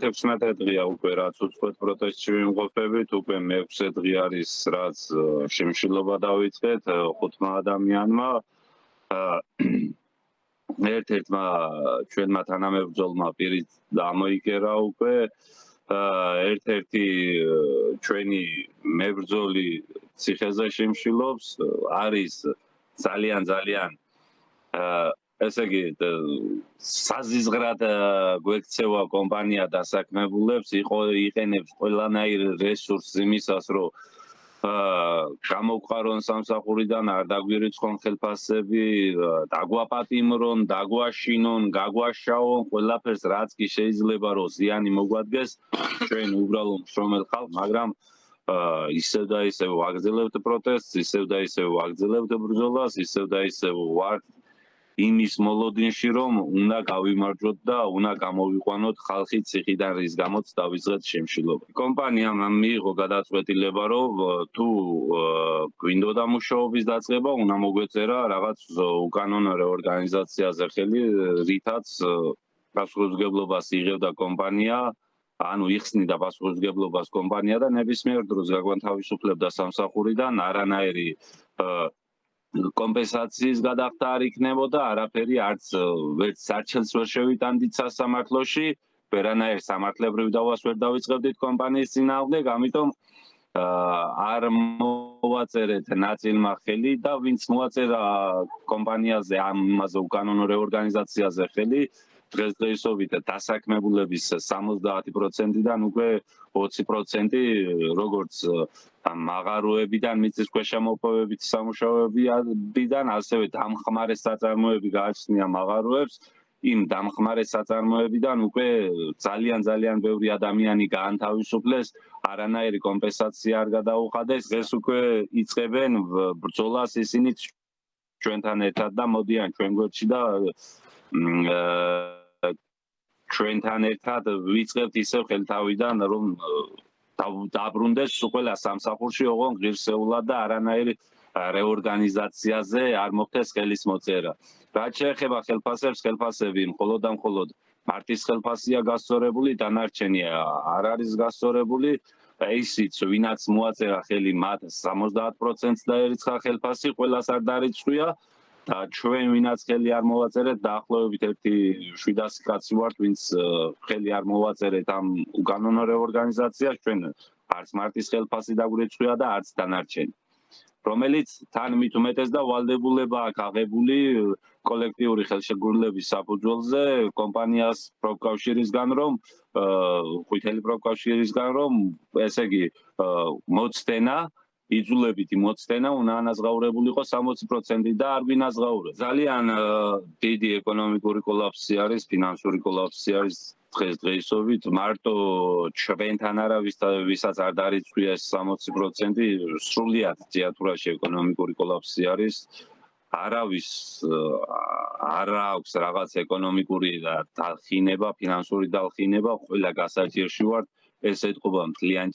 16 დღეა უკვე რაც უცხოეთ პროტესტში ვიმყოფებით, უკვე მე-6 დღე არის რაც შემშილობა დავიწყეთ 5 ადამიანმა. ერთ-ერთმა ჩვენმა თანამებრძოლმა პირით დამოიკერა უკვე ერთ-ერთი ჩვენი მებრძოლი ციხეზე შემშილობს, არის ძალიან ესე იგი საზიზღრად გვექცევა კომპანია დასაქმებულებს, იყენებს ყველანაირ რესურსს იმისას, რომ გამოვყარონ სამსახურიდან, არ დაგვირიცხონ ხელფასები, დაგვაპატიმრონ, დაგვაშინონ, გაგვაშაონ, ყველაფერს რაც კი შეიძლება რომ ზიანი მოგვადგეს ჩვენ უბრალო მშრომელ ხალხს, მაგრამ ისევ და ისევ ვაგრძელებთ პროტესტს, ისევ და ისევ ვაგრძელებთ ბრძოლას, ისევ და ისევ ვართ იმის მოლოდინში, რომ უნდა გავიმარჯვოთ და უნდა გამოვიყვანოთ ხალხი ციხიდან, რის გამოც დავიწყეთ შემშილობა. კომპანიამ მიიღო გადაწყვეტილება, რომ თუ გვინდოდა მუშაობის დაწყება, უნდა მოგვეწერა რაღაც უკანონო რეორგანიზაციაზე ხელი, რითაც პასუხისმგებლობას იღებდა კომპანია, ანუ იხსნიდა პასუხისმგებლობას კომპანია და ნებისმიერ დროს გაგვანთავისუფლებდა სამსახურიდან, არანაირი კომპენსაციის გადახდა არ იქნებოდა, არაფერი არც ვერც სარჩელს ვერ შევიტანდით სასამართლოში, ვერანაირ სამართლებრივ დავას ვერ დავიწყებდით კომპანიის წინააღმდეგ, ამიტომ არ მოვაწერეთ ნაწილმა ხელი და ვინც მოაწერა კომპანიაზე ამაზე უკანონო რეორგანიზაციაზე ხელი, დღესდღეობით დასაქმებულების 70%-დან უკვე 20% როგორც მაღაროებიდან, მიწისქვეშა მოპოვებით სამუშაოებიდან, ასევე დამხმარე საწარმოები გააჩნია მაღაროებს, იმ დამხმარე საწარმოებიდან უკვე ძალიან ბევრი ადამიანი გაანთავისუფლეს, არანაირი კომპენსაცია არ გადაუხადეს, დღეს უკვე იწყებენ ბრძოლას ისინი ჩვენთან ერთად და მოდიან ჩვენ გვერდში და ჩვენთან ერთად ვიწყებთ ისევ ხელთავიდან, რომ დაბრუნდეს ყველა სამსახურში ოღონდ ღირსეულად და არანაირი რეორგანიზაციაზე არ მოხდეს ხელის მოწერა. რაც შეეხება ხელფასებს, ხელფასები მხოლოდ და მხოლოდ მარტის ხელფასია გასწორებული, დანარჩენი არ არის გასწორებული. ისიც ვინაც მოაწერა ხელი, მათ 70%-ს დაერიცხა ხელფასი, ყველას არ დარიცხვია. და ჩვენ ვინაც ხელი არ მოვაწერეთ, დაახლოებით 700 კაცი ვართ, ვინც ხელი არ მოვაწერეთ ამ უკანონო რეორგანიზაციას, ჩვენ არც მარტის ხელფასი დაგვირიცხვია და არც დანარჩენი, რომელიც თან მით უმეტეს და ვალდებულება აქვს აღებული კოლექტიური ხელშეკრულების საფუძველზე კომპანიას პროფკავშირისგან, რომ ყვითელი პროფკავშირისგან, რომ ესე იგი მოცდენა იძულებითი მოცდენა უნდა ანაზღაურებული იყოს 60% და არ ვინაზღაურებს. ძალიან დიდი ეკონომიკური კოლაფსი არის, ფინანსური კოლაფსი არის დღესდღეობით. მარტო ჩვენთან არა, ვისაც არ დარიცხვია 60%, სრულიად თეატრაში ეკონომიკური კოლაფსი არის. არავის არ აქვს რაღაც ეკონომიკური დახინება, ფინანსური დახინება, ყველა გასაჭირში ვართ, ეს ეთყობა მთლიან